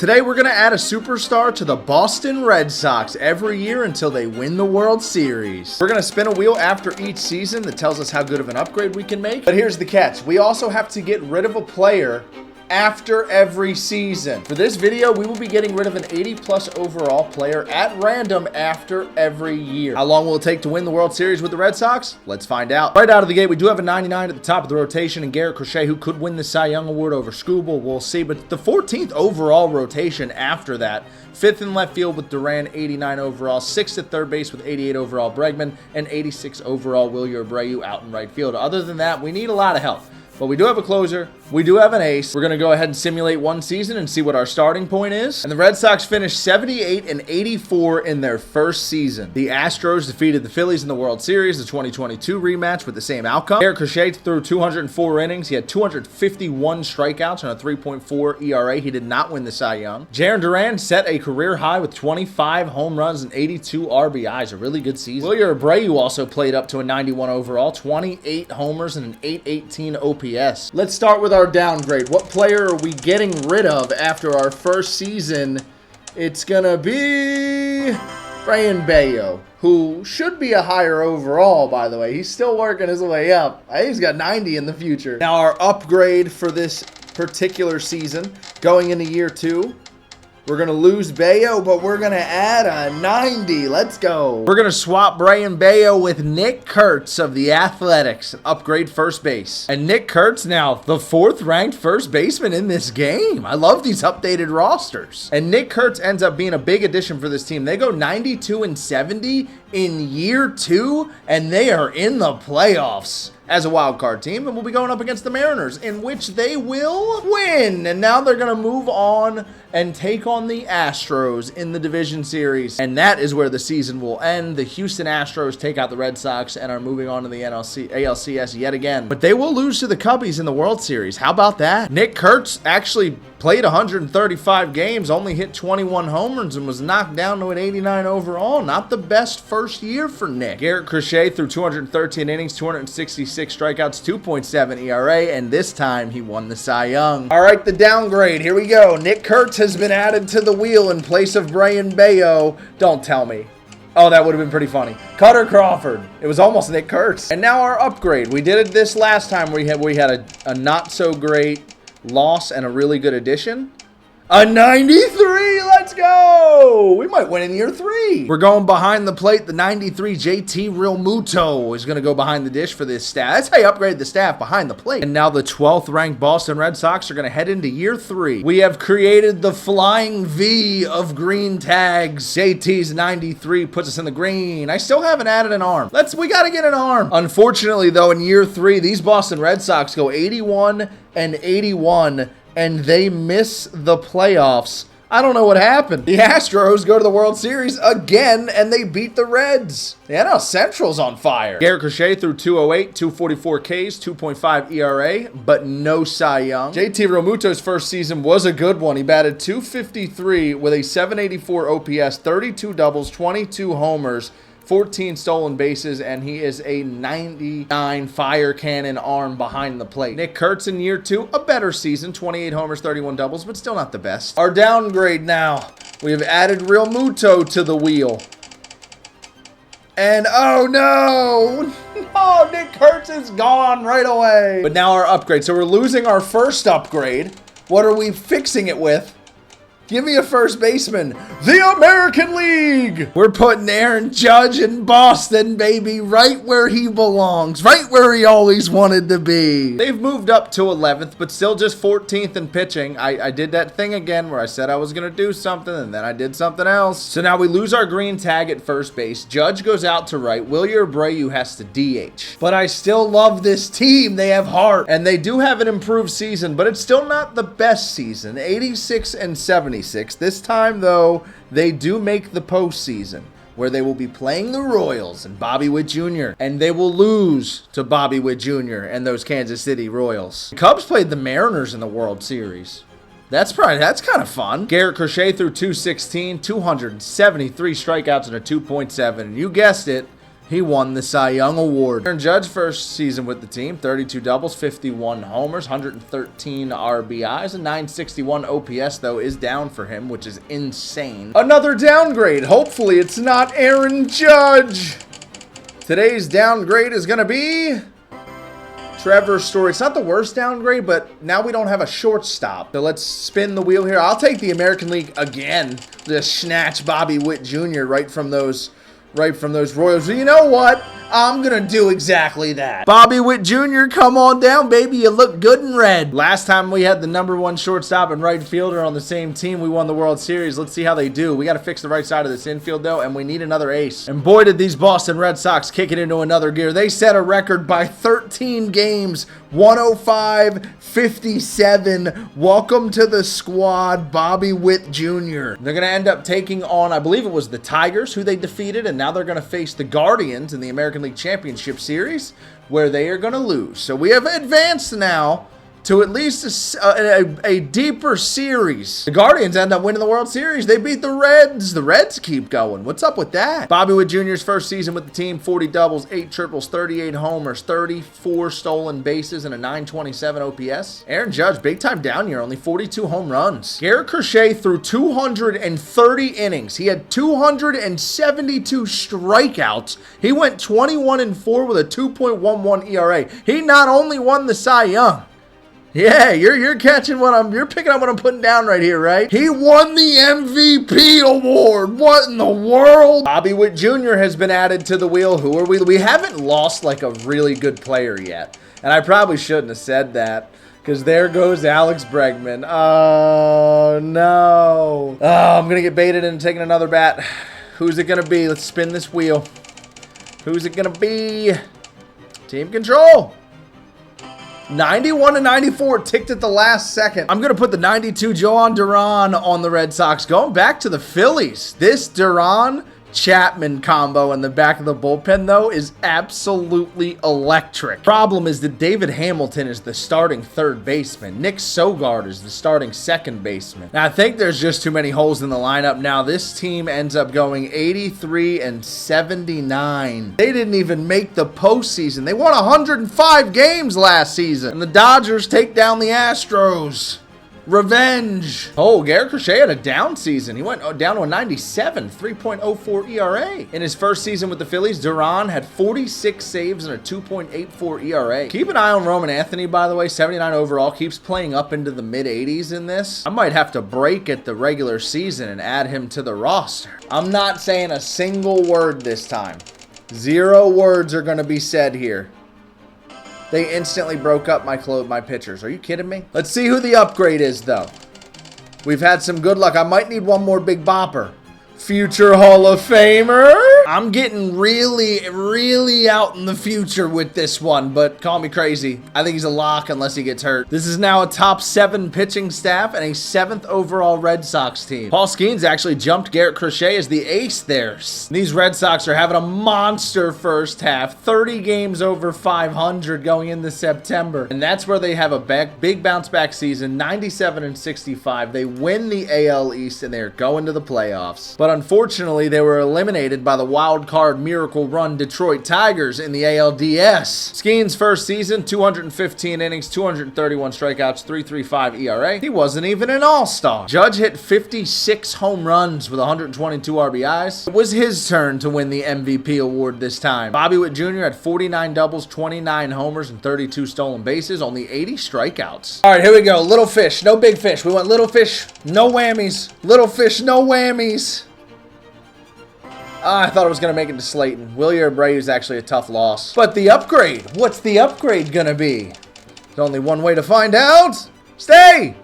Today we're going to add a superstar to the Boston Red Sox every year until they win the World Series. We're going to spin a wheel after each season that tells us how good of an upgrade we can make. But here's the catch. We also have to get rid of a player after every season. For this video, we will be getting rid of an 80+ overall player at random after every year. How long will it take to win the World Series with the Red Sox? Let's find out. Right out of the gate, we do have a 99 at the top of the rotation, and Garrett Crochet, who could win the Cy Young Award over Schwarber, we'll see. But the 14th overall rotation after that, 5th in left field with Duran, 89 overall, 6th at third base with 88 overall Bregman, and 86 overall Witt Jr. out in right field. Other than that, we need a lot of help. But we do have a closer. We do have an ace. We're going to go ahead and simulate one season and see what our starting point is. And the Red Sox finished 78-84 in their first season. The Astros defeated the Phillies in the World Series, the 2022 rematch, with the same outcome. Garrett Crochet threw 204 innings. He had 251 strikeouts and a 3.4 ERA. He did not win the Cy Young. Jarren Duran set a career high with 25 home runs and 82 RBIs. A really good season. Witt Jr. also played up to a 91 overall, 28 homers and an 818 OPS. Let's start with our downgrade. What player are we getting rid of after our first season? It's gonna be Brayan Bello, who should be a higher overall, by the way. He's still working his way up. I think he's got 90 in the future. Now our upgrade for this particular season, going into year 2, we're going to lose Bello, but we're going to add a 90. Let's go. We're going to swap Brayan Bello with Nick Kurtz of the Athletics, upgrade first base. And Nick Kurtz now the 4th ranked first baseman in this game. I love these updated rosters. And Nick Kurtz ends up being a big addition for this team. They go 92-70 in year 2, and they are in the playoffs as a wild card team, and we'll be going up against the Mariners, in which they will win. And now they're going to move on and take on the Astros in the division series. And that is where the season will end. The Houston Astros take out the Red Sox and are moving on to the ALCS yet again. But they will lose to the Cubbies in the World Series. How about that? Nick Kurtz actually played 135 games, only hit 21 homers, and was knocked down to an 89 overall. Not the best first year for Nick. Garrett Crochet threw 213 innings, 266 strikeouts, 2.7 ERA, and this time he won the Cy Young. All right, the downgrade. Here we go. Nick Kurtz has been added to the wheel in place of Brayan Bello. Don't tell me. Oh, that would have been pretty funny. Cutter Crawford. It was almost Nick Kurtz. And now our upgrade. We did it this last time. We had a not so great loss and a really good addition. A 93, let's go! We might win in year 3. We're going behind the plate. The 93 JT Realmuto is going to go behind the dish for this staff. That's how you upgrade the staff, behind the plate. And now the 12th ranked Boston Red Sox are going to head into year 3. We have created the flying V of green tags. JT's 93 puts us in the green. I still haven't added an arm. We got to get an arm. Unfortunately, though, in year 3, these Boston Red Sox go 81-81. And they miss the playoffs. I don't know what happened. The Astros go to the World Series again, and they beat the Reds. The NL Central's on fire. Garrett Crochet threw 208, 244 Ks, 2.5 ERA, but no Cy Young. JT Realmuto's first season was a good one. He batted 253 with a 784 OPS, 32 doubles, 22 homers, 14 stolen bases, and he is a 99 fire cannon arm behind the plate. Nick Kurtz in year 2, a better season, 28 homers, 31 doubles, but still not the best. Our downgrade now. We have added Realmuto to the wheel. And oh no! Oh, Nick Kurtz is gone right away. But now our upgrade. So we're losing our first upgrade. What are we fixing it with? Give me a first baseman. The American League. We're putting Aaron Judge in Boston, baby, right where he belongs, right where he always wanted to be. They've moved up to 11th, but still just 14th in pitching. I did that thing again where I said I was going to do something, and then I did something else. So now we lose our green tag at first base. Judge goes out to right. Witt Jr. has to DH. But I still love this team. They have heart, and they do have an improved season, but it's still not the best season. 86-70. This time, though, they do make the postseason, where they will be playing the Royals and Bobby Witt Jr., and they will lose to Bobby Witt Jr. and those Kansas City Royals. The Cubs played the Mariners in the World Series. That's kind of fun. Garrett Crochet threw 216, 273 strikeouts and a 2.7. And you guessed it, He won the Cy Young Award. Aaron Judge, first season with the team, 32 doubles, 51 homers, 113 RBIs, and 961 OPS, though, is down for him, which is insane. Another downgrade. Hopefully, it's not Aaron Judge. Today's downgrade is going to be Trevor Story. It's not the worst downgrade, but now we don't have a shortstop. So let's spin the wheel here. I'll take the American League again. Just snatch Bobby Witt Jr. right from those Royals. So you know what? I'm going to do exactly that. Bobby Witt Jr., come on down, baby. You look good in red. Last time we had the #1 shortstop and right fielder on the same team, we won the World Series. Let's see how they do. We got to fix the right side of this infield, though, and we need another ace. And boy, did these Boston Red Sox kick it into another gear. They set a record by 13 games, 105-57. Welcome to the squad, Bobby Witt Jr. They're going to end up taking on, I believe it was the Tigers, who they defeated, and now they're going to face the Guardians in the American League Championship Series, where they are going to lose. So we have advanced now to at least a deeper series. The Guardians end up winning the World Series. They beat the Reds. The Reds keep going. What's up with that? Bobby Witt Jr.'s first season with the team, 40 doubles, 8 triples, 38 homers, 34 stolen bases, and a 927 OPS. Aaron Judge, big time down year, only 42 home runs. Garrett Crochet threw 230 innings. He had 272 strikeouts. He went 21-4 with a 2.11 ERA. He not only won the Cy Young, yeah, you're catching you're picking up what I'm putting down right here, right? He won the MVP award. What in the world? Bobby Witt Jr. has been added to the wheel. Who are we? We haven't lost like a really good player yet. And I probably shouldn't have said that, because there goes Alex Bregman. Oh, no. Oh, I'm going to get baited into taking another bat. Who's it going to be? Let's spin this wheel. Who's it going to be? Team control. 91-94, ticked at the last second. I'm going to put the 92 Joan Duran on the Red Sox. Going back to the Phillies. This Duran Chapman combo in the back of the bullpen, though, is absolutely electric. Problem is that David Hamilton is the starting third baseman. Nick Sogard is the starting second baseman. Now, I think there's just too many holes in the lineup. Now, this team ends up going 83-79. They didn't even make the postseason. They won 105 games last season. And the Dodgers take down the Astros. Revenge. Oh, Garrett Crochet had a down season. He went down to a 97, 3.04 ERA. In his first season with the Phillies, Duran had 46 saves and a 2.84 ERA. Keep an eye on Roman Anthony, by the way, 79 overall. Keeps playing up into the mid-80s in this. I might have to break at the regular season and add him to the roster. I'm not saying a single word this time. 0 words are going to be said here. They instantly broke up my pitchers. Are you kidding me? Let's see who the upgrade is, though. We've had some good luck. I might need one more big bopper. Future Hall of Famer. I'm getting really out in the future with this one, but call me crazy. I think he's a lock unless he gets hurt. This is now a top 7 pitching staff and a 7th overall Red Sox team. Paul Skenes actually jumped Garrett Crochet as the ace there. These Red Sox are having a monster first half. 30 games over 500 going into September. And that's where they have a big bounce back season, 97-65. They win the AL East and they're going to the playoffs. But unfortunately, they were eliminated by the wild card miracle run Detroit Tigers in the ALDS. Skenes' first season, 215 innings, 231 strikeouts, 3.35 ERA. He wasn't even an all-star. Judge hit 56 home runs with 122 RBIs. It was his turn to win the MVP award this time. Bobby Witt Jr. had 49 doubles, 29 homers, and 32 stolen bases, only 80 strikeouts. All right, here we go. Little fish, no big fish. We went little fish, no whammies. Little fish, no whammies. I thought I was going to make it to Slayton. Wilyer Abreu is actually a tough loss. But the upgrade, what's the upgrade going to be? There's only one way to find out. Stay!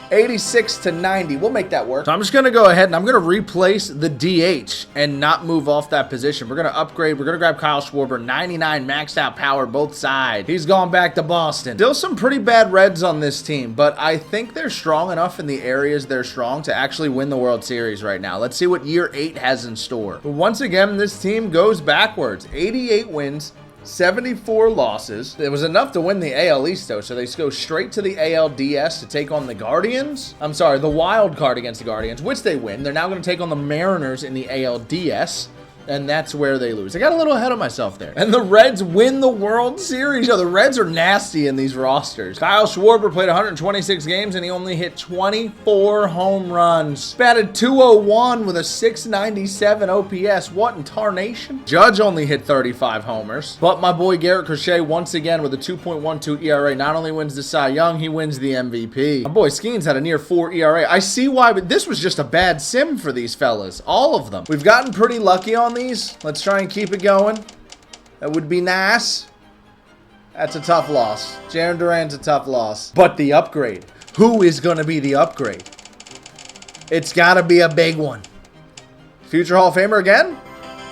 86-90. We'll make that work. So I'm just going to go ahead and I'm going to replace the DH and not move off that position. We're going to upgrade. We're going to grab Kyle Schwarber. 99 maxed out power both sides. He's gone back to Boston. Still some pretty bad Reds on this team, but I think they're strong enough in the areas they're strong to actually win the World Series right now. Let's see what year 8 has in store. But once again, this team goes backwards. 88 wins. 74 losses. It was enough to win the AL East, though, so they go straight to the ALDS to take on the Guardians. I'm sorry, the wild card against the Guardians, which they win. They're now going to take on the Mariners in the ALDS. And that's where they lose. I got a little ahead of myself there. And the Reds win the World Series. Yo, the Reds are nasty in these rosters. Kyle Schwarber played 126 games and he only hit 24 home runs. Batted .201 with a .697 OPS. What in tarnation? Judge only hit 35 homers. But my boy Garrett Crochet, once again with a 2.12 ERA, not only wins the Cy Young, he wins the MVP. My boy Skenes had a near 4 ERA. I see why, but this was just a bad sim for these fellas. All of them. We've gotten pretty lucky on these. Let's try and keep it going. That would be nice. That's a tough loss. Jarren Duran's a tough loss. But the upgrade. Who is going to be the upgrade? It's got to be a big one. Future Hall of Famer again?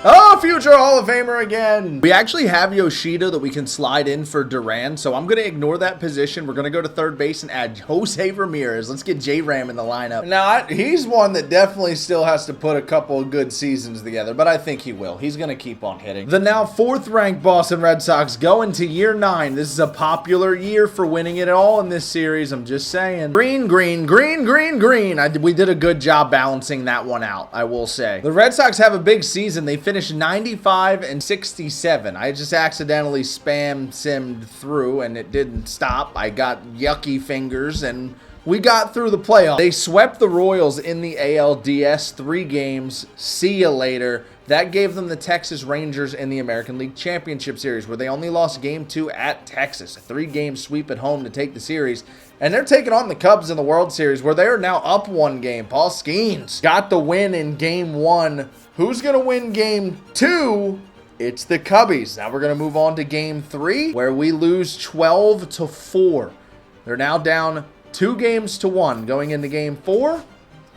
Oh, future Hall of Famer again. We actually have Yoshida that we can slide in for Duran, so I'm going to ignore that position. We're going to go to third base and add Jose Ramirez. Let's get J-Ram in the lineup. Now, he's one that definitely still has to put a couple of good seasons together, but I think he will. He's going to keep on hitting. The now 4th-ranked Boston Red Sox go into year 9. This is a popular year for winning it all in this series. I'm just saying. Green, green, green, green, green. We did a good job balancing that one out, I will say. The Red Sox have a big season. They finished 95 and 67. I just accidentally simmed through and it didn't stop. I got yucky fingers and we got through the playoffs. They swept the Royals in the ALDS 3 games. See you later. That gave them the Texas Rangers in the American League Championship Series, where they only lost Game 2 at Texas. A 3-game sweep at home to take the series. And they're taking on the Cubs in the World Series, where they are now up 1 game. Paul Skenes got the win in Game 1. Who's going to win Game 2? It's the Cubbies. Now we're going to move on to Game 3, where we lose 12-4. They're now down 2 games to 1. Going into Game 4,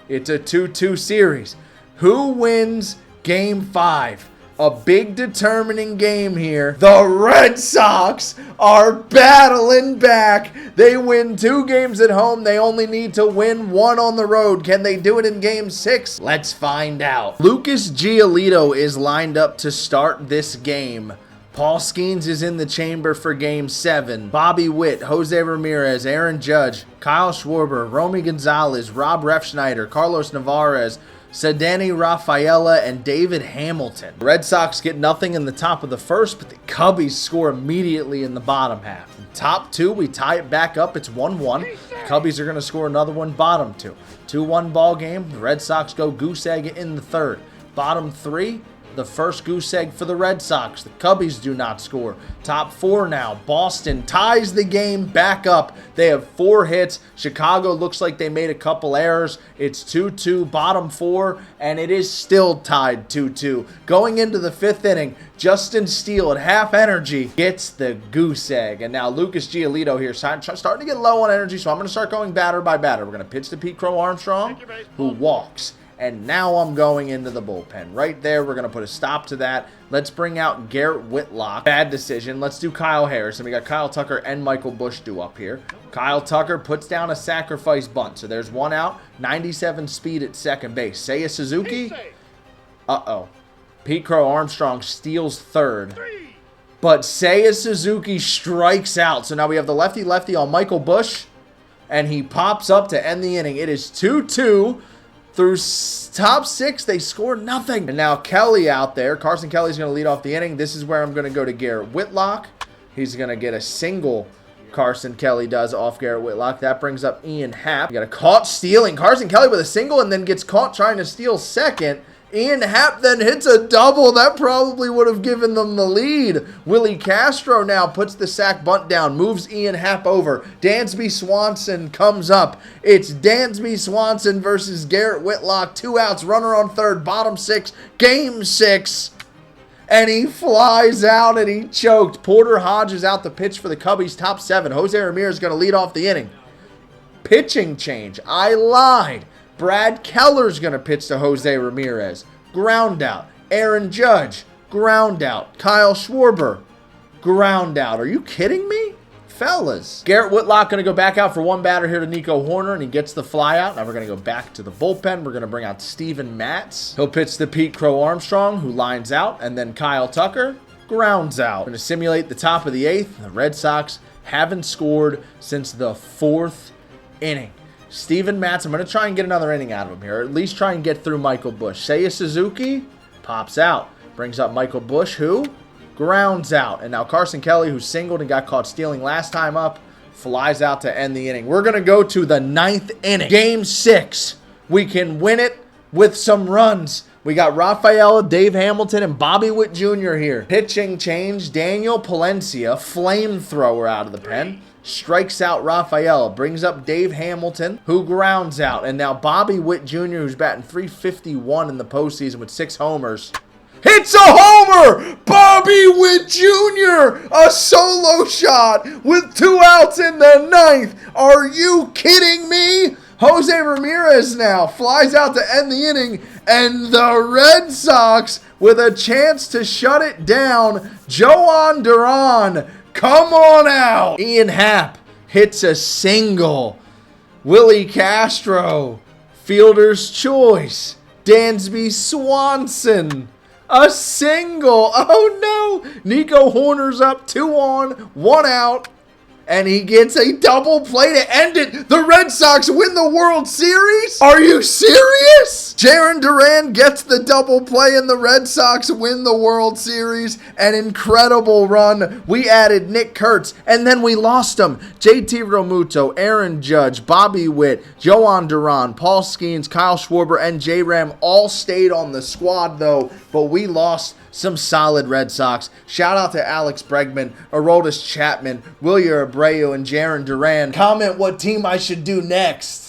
it's a 2-2 series. Who wins Game 5? A big determining game here. The Red Sox are battling back. They win 2 games at home. They only need to win 1 on the road. Can they do it in Game 6? Let's find out. Lucas Giolito is lined up to start this game. Paul Skenes is in the chamber for Game 7. Bobby Witt, Jose Ramirez, Aaron Judge, Kyle Schwarber, Romy Gonzalez, Rob Refschneider, Carlos Navarez, Ceddanne Rafaela, and David Hamilton. The Red Sox get nothing in the top of the first, but the Cubbies score immediately in the bottom half. In top 2, we tie it back up. It's 1-1. The Cubbies are going to score another one, bottom 2. 2-1 ball game. The Red Sox go goose egg in the 3rd. Bottom 3. The first goose egg for the Red Sox. The Cubbies do not score. Top 4 now. Boston ties the game back up. They have 4 hits. Chicago looks like they made a couple errors. It's 2-2, bottom 4, and it is still tied 2-2. Going into the 5th inning, Justin Steele at half energy gets the goose egg. And now Lucas Giolito here starting to get low on energy, so I'm going to start going batter by batter. We're going to pitch to Pete Crow Armstrong, who walks. And now I'm going into the bullpen. Right there, we're going to put a stop to that. Let's bring out Garrett Whitlock. Bad decision. Let's do Kyle Harris. And we got Kyle Tucker and Michael Busch due up here. Kyle Tucker puts down a sacrifice bunt. So there's 1 out. 97 speed at second base. Seiya Suzuki. Uh-oh. Pete Crow Armstrong steals 3rd. But Seiya Suzuki strikes out. So now we have the lefty-lefty on Michael Busch. And he pops up to end the inning. It is 2-2. Through top 6, they score nothing. And now Kelly out there. Carson Kelly's going to lead off the inning. This is where I'm going to go to Garrett Whitlock. He's going to get a single. Carson Kelly does off Garrett Whitlock. That brings up Ian Happ. You got a caught stealing. Carson Kelly with a single and then gets caught trying to steal second. Ian Happ then hits a double. That probably would have given them the lead. Willie Castro now puts the sac bunt down, moves Ian Happ over. Dansby Swanson comes up. It's Dansby Swanson versus Garrett Whitlock. 2 outs, runner on 3rd, bottom 6, Game 6. And he flies out and he choked. Porter Hodges out the pitch for the Cubbies, top 7. Jose Ramirez is going to lead off the inning. Pitching change. I lied. Brad Keller's going to pitch to Jose Ramirez. Ground out. Aaron Judge. Ground out. Kyle Schwarber. Ground out. Are you kidding me? Fellas. Garrett Whitlock going to go back out for 1 batter here to Nico Horner, and he gets the fly out. Now we're going to go back to the bullpen. We're going to bring out Steven Matz. He'll pitch to Pete Crow Armstrong, who lines out, and then Kyle Tucker grounds out. We're going to simulate the top of the 8th. The Red Sox haven't scored since the 4th inning. Steven Matz, I'm going to try and get another inning out of him here, or at least try and get through Michael Busch. Seiya Suzuki pops out. Brings up Michael Busch, who grounds out. And now Carson Kelly, who singled and got caught stealing last time up, flies out to end the inning. We're going to go to the 9th inning. Game 6. We can win it with some runs. We got Rafaela, Dave Hamilton, and Bobby Witt Jr. here. Pitching change. Daniel Palencia, flamethrower out of the pen. Strikes out Rafaela. Brings up Dave Hamilton, who grounds out. And now Bobby Witt Jr., who's batting .351 in the postseason with 6 homers. Hits a homer! Bobby Witt Jr. A solo shot with 2 outs in the 9th. Are you kidding me? Jose Ramirez now flies out to end the inning. And the Red Sox with a chance to shut it down. Joan Duran, come on out. Ian Happ hits a single. Willie Castro, fielder's choice. Dansby Swanson, a single. Oh no. Nico Horner's up 2 on, 1 out. And he gets a double play to end it. The Red Sox win the World Series? Are you serious? Jarren Duran gets the double play and the Red Sox win the World Series. An incredible run. We added Nick Kurtz and then we lost him. JT Realmuto, Aaron Judge, Bobby Witt, Joan Duran, Paul Skenes, Kyle Schwarber, and J-Ram all stayed on the squad though. But we lost some solid Red Sox. Shout out to Alex Bregman, Aroldis Chapman, Wilyer Abreu, and Jarren Duran. Comment what team I should do next.